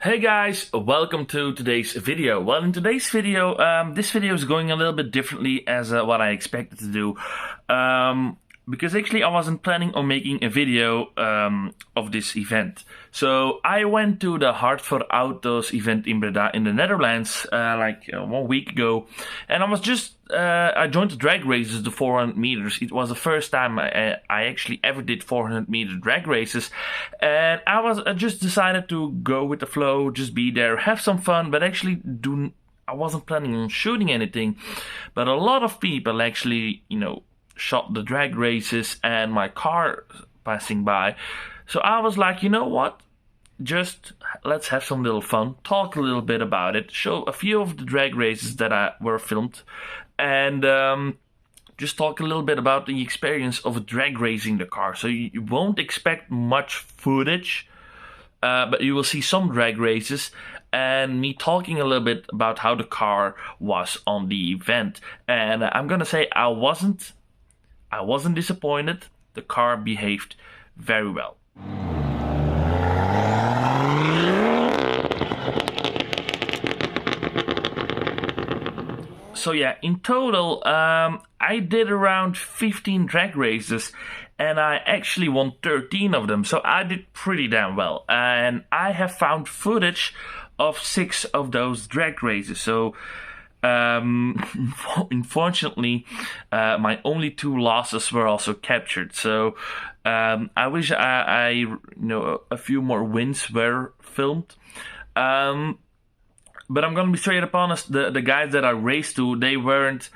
Hey guys, welcome to today's video. Well, in today's video, this video is going a little bit differently as what I expected to do. Because actually I wasn't planning on making a video of this event. So I went to the Hart for Auto's event in Breda in the Netherlands 1 week ago. And I joined the drag races, the 400 meters. It was the first time I actually ever did 400 meter drag races. And I just decided to go with the flow, just be there, have some fun, but actually I wasn't planning on shooting anything. But a lot of people actually, shot the drag races and my car passing by. So I was like, you know what? Just let's have some little fun, talk a little bit about it, show a few of the drag races that were filmed, and just talk a little bit about the experience of drag racing the car. So you won't expect much footage, but you will see some drag races and me talking a little bit about how the car was on the event. And I'm gonna say I wasn't disappointed. The car behaved very well. So yeah, in total, I did around 15 drag races, and I actually won 13 of them. So I did pretty damn well. And I have found footage of 6 of those drag races. So unfortunately, my only 2 losses were also captured. So I wish I a few more wins were filmed. But I'm gonna be straight up honest. The guys that I raced to, they weren't.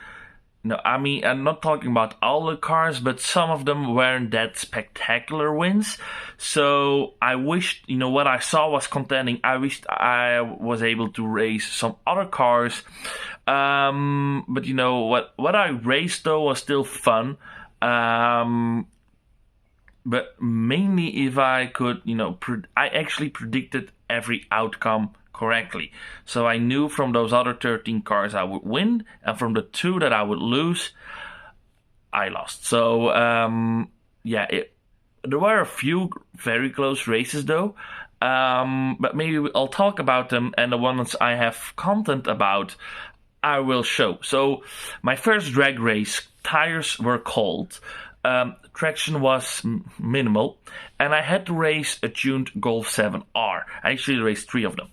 I'm not talking about all the cars, but some of them weren't that spectacular wins. So I wished, what I saw was contending. I wished I was able to race some other cars. But what I raced though was still fun. But mainly if I could, I actually predicted every outcome correctly. So I knew from those other 13 cars I would win, and from the 2 that I would lose, I lost. So there were a few very close races though, but maybe I'll talk about them, and the ones I have content about I will show. So my first drag race, tires were cold. Traction was minimal, and I had to race a tuned Golf 7R. I actually raced 3 of them.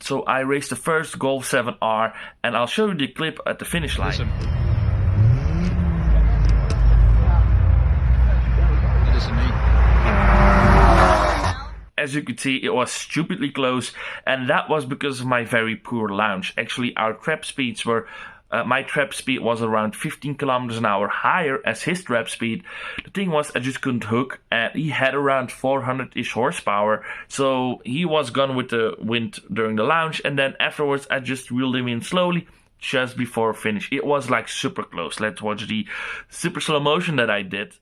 So I raced the first Golf 7R, and I'll show you the clip at the finish line. Listen, As you can see, it was stupidly close, and that was because of my very poor launch. Actually, our trap speeds were... my trap speed was around 15 kilometers an hour higher as his trap speed. The thing was, I just couldn't hook, and he had around 400-ish horsepower, so he was gone with the wind during the launch, and then afterwards I just reeled him in slowly just before finish. It was like super close. Let's watch the super slow motion that I did.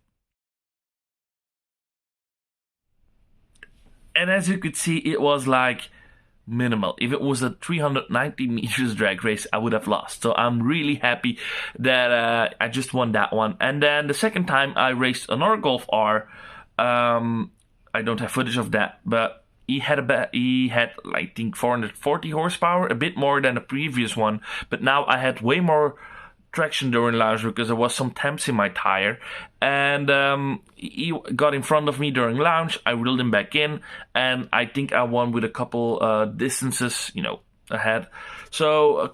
And as you could see, it was like minimal. If it was a 390 meters drag race, I would have lost. So I'm really happy that I just won that one. And then the second time I raced another Golf R. I don't have footage of that, but he had I think 440 horsepower, a bit more than the previous one. But now I had way more traction during launch because there was some temps in my tire, and he got in front of me during launch. I reeled him back in, and I think I won with a couple distances ahead, so a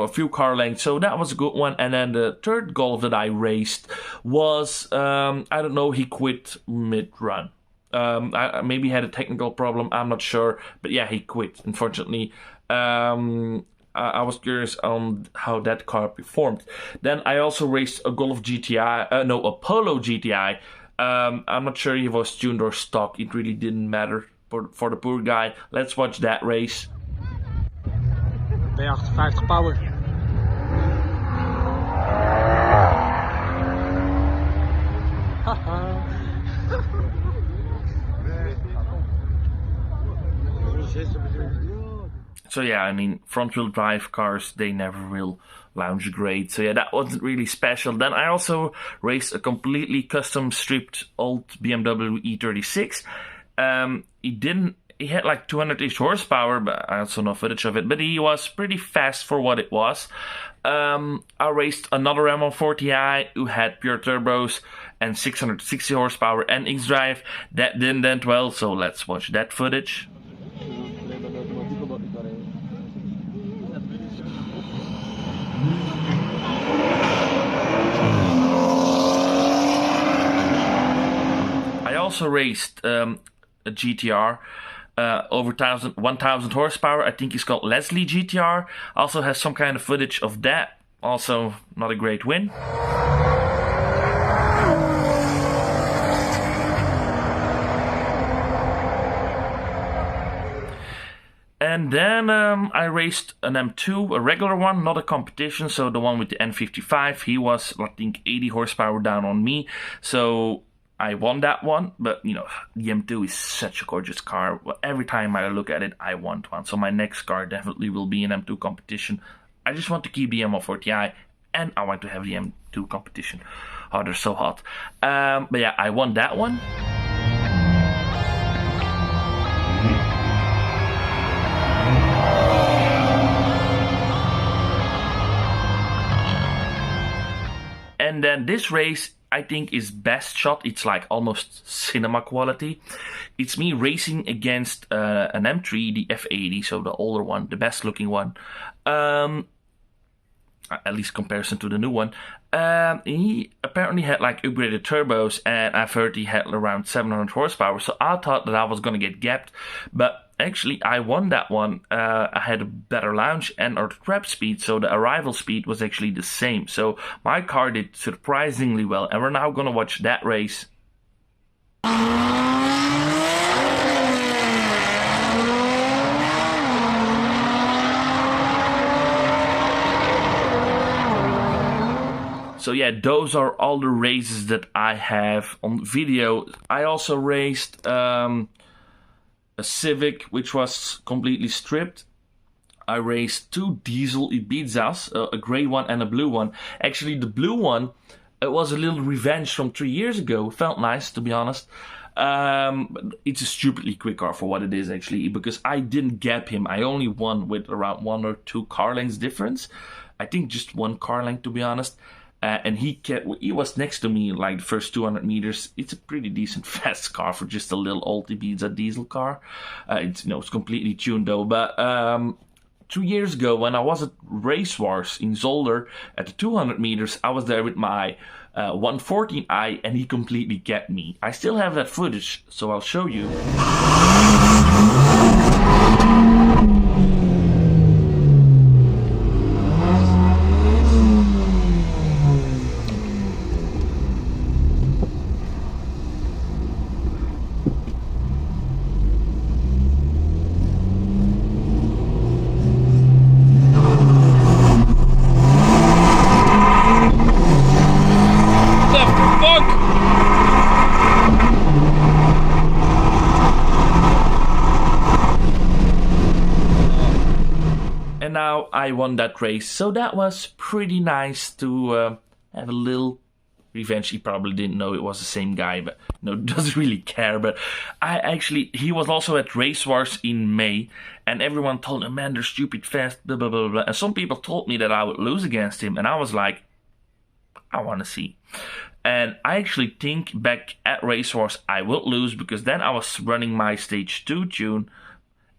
few car lengths. So that was a good one. And then the third Golf that I raced was I don't know, he quit mid-run. I maybe had a technical problem, I'm not sure, but yeah, he quit, unfortunately. I was curious on how that car performed. Then I also raced a Golf GTI, a Polo GTI. I'm not sure if it was tuned or stock. It really didn't matter for the poor guy. Let's watch that race. B58 power. So yeah, front-wheel drive cars, they never will lounge great. So yeah, that wasn't really special. Then I also raced a completely custom stripped old BMW E36. he had like 200-ish horsepower, but I also know footage of it. But he was pretty fast for what it was. I raced another M140i who had pure turbos and 660 horsepower and X-Drive. That didn't end well, so let's watch that footage. I also raced a GTR. Over 1000 horsepower. I think it's called Leslie GTR. Also has some kind of footage of that. Also not a great win. And then I raced an M2, a regular one, not a competition, so the one with the N55. He was, I think, 80 horsepower down on me, so I won that one. But, you know, the M2 is such a gorgeous car. Every time I look at it, I want one. So my next car definitely will be an M2 competition. I just want to keep the M140i, and I want to have the M2 competition. Oh, they're so hot. But yeah, I won that one. And then this race, I think, is best shot. It's like almost cinema quality. It's me racing against an M3, the F80, so the older one, the best looking one. At least comparison to the new one. He apparently had like upgraded turbos, and I've heard he had around 700 horsepower. So I thought that I was gonna get gapped, but actually I won that one. I had a better launch and our trap speed, so the arrival speed was actually the same. So my car did surprisingly well, and we're now gonna watch that race. So yeah, those are all the races that I have on video. I also raced a Civic, which was completely stripped. I raced two diesel Ibizas, a grey one and a blue one. Actually, the blue one, it was a little revenge from 3 years ago. Felt nice, to be honest. It's a stupidly quick car for what it is, actually, because I didn't gap him. I only won with around 1 or 2 car lengths difference. I think just 1 car length, to be honest. And he was next to me like the first 200 meters. It's a pretty decent fast car for just a little old Ibiza diesel car. It's completely tuned though. But 2 years ago, when I was at Race Wars in Zolder at the 200 meters, I was there with my 114i, and he completely kept me. I still have that footage, so I'll show you. And now I won that race, so that was pretty nice to have a little revenge. He probably didn't know it was the same guy, but doesn't really care. But he was also at Race Wars in May, and everyone told him, man, they're stupid fast, blah, blah, blah, blah. And some people told me that I would lose against him, and I was like, I want to see. And I actually think back at Race Wars I would lose, because then I was running my stage 2 tune,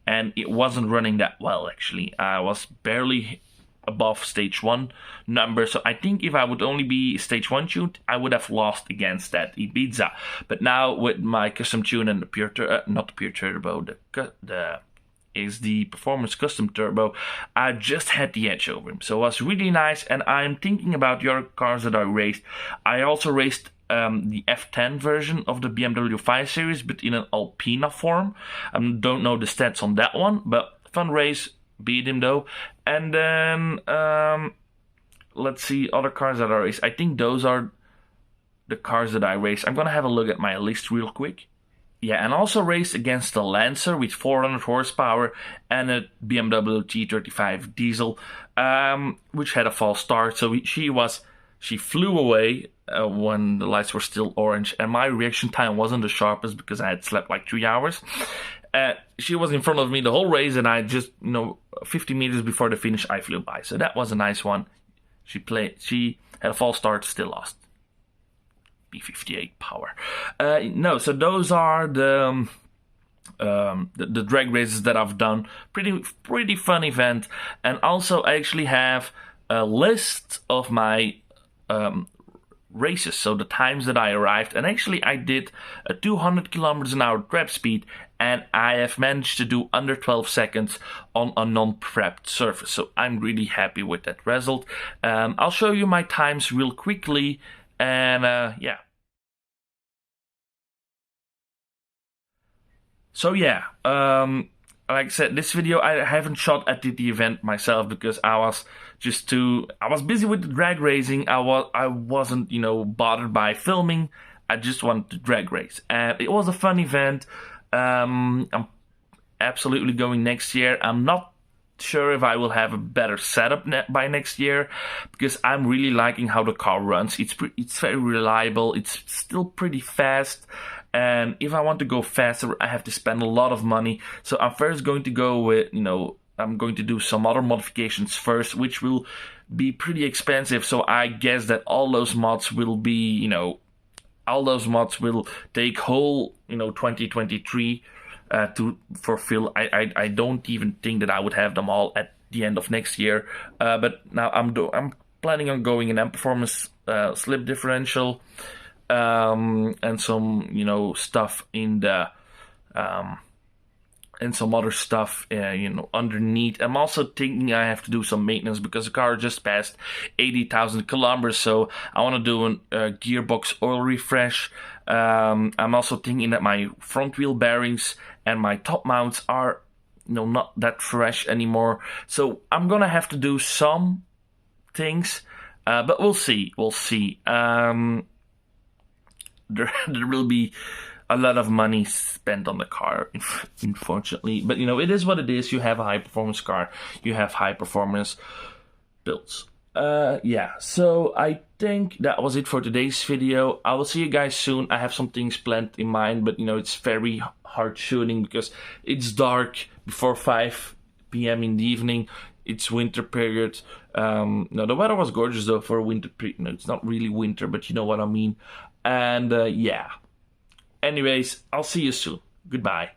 and it wasn't running that well, actually. I was barely above stage 1 number, so I think if I would only be stage 1 tuned, I would have lost against that Ibiza. But now with my custom tune and the pure not the pure turbo, the performance custom turbo, I just had the edge over him. So it was really nice, and I'm thinking about the other cars that I raced. I also raced the F10 version of the BMW 5 Series, but in an Alpina form. I don't know the stats on that one, but fun race, beat him though. And then, let's see, other cars that I raced. I think those are the cars that I raced. I'm gonna have a look at my list real quick. Yeah, and also raced against the Lancer with 400 horsepower and a BMW T35 diesel, which had a false start. So she flew away when the lights were still orange, and my reaction time wasn't the sharpest because I had slept like 3 hours. She was in front of me the whole race, and I just, 50 meters before the finish, I flew by. So that was a nice one. She had a false start, still lost. B58 power. No, so those are the drag races that I've done. Pretty fun event. And also I actually have a list of my races, so the times that I arrived. And actually I did a 200 kilometers an hour trap speed, and I have managed to do under 12 seconds on a non-prepped surface. So I'm really happy with that result. I'll show you my times real quickly, and yeah. So yeah, like I said, this video I haven't shot at the event myself because I was busy with the drag racing. I wasn't, bothered by filming. I just wanted to drag race, and it was a fun event. I'm absolutely going next year. I'm not sure if I will have a better setup by next year, because I'm really liking how the car runs. It's very reliable. It's still pretty fast. And if I want to go faster, I have to spend a lot of money. So I'm first going to go with, I'm going to do some other modifications first, which will be pretty expensive. So I guess that all those mods will be, all those mods will take whole, 2023 to fulfill. I don't even think that I would have them all at the end of next year. But now I'm planning on going in M performance slip differential. And some, stuff in the, and some other stuff, underneath. I'm also thinking I have to do some maintenance because the car just passed 80,000 kilometers, so I want to do a gearbox oil refresh. I'm also thinking that my front wheel bearings and my top mounts are, not that fresh anymore. So I'm gonna have to do some things, but we'll see. There will be a lot of money spent on the car, unfortunately. But, it is what it is. You have a high-performance car. You have high-performance builds. Yeah, so I think that was it for today's video. I will see you guys soon. I have some things planned in mind, but, it's very hard shooting because it's dark before 5 p.m. in the evening. It's winter period. No, the weather was gorgeous, though, for a winter period. It's not really winter, but you know what I mean. And yeah. Anyways, I'll see you soon. Goodbye.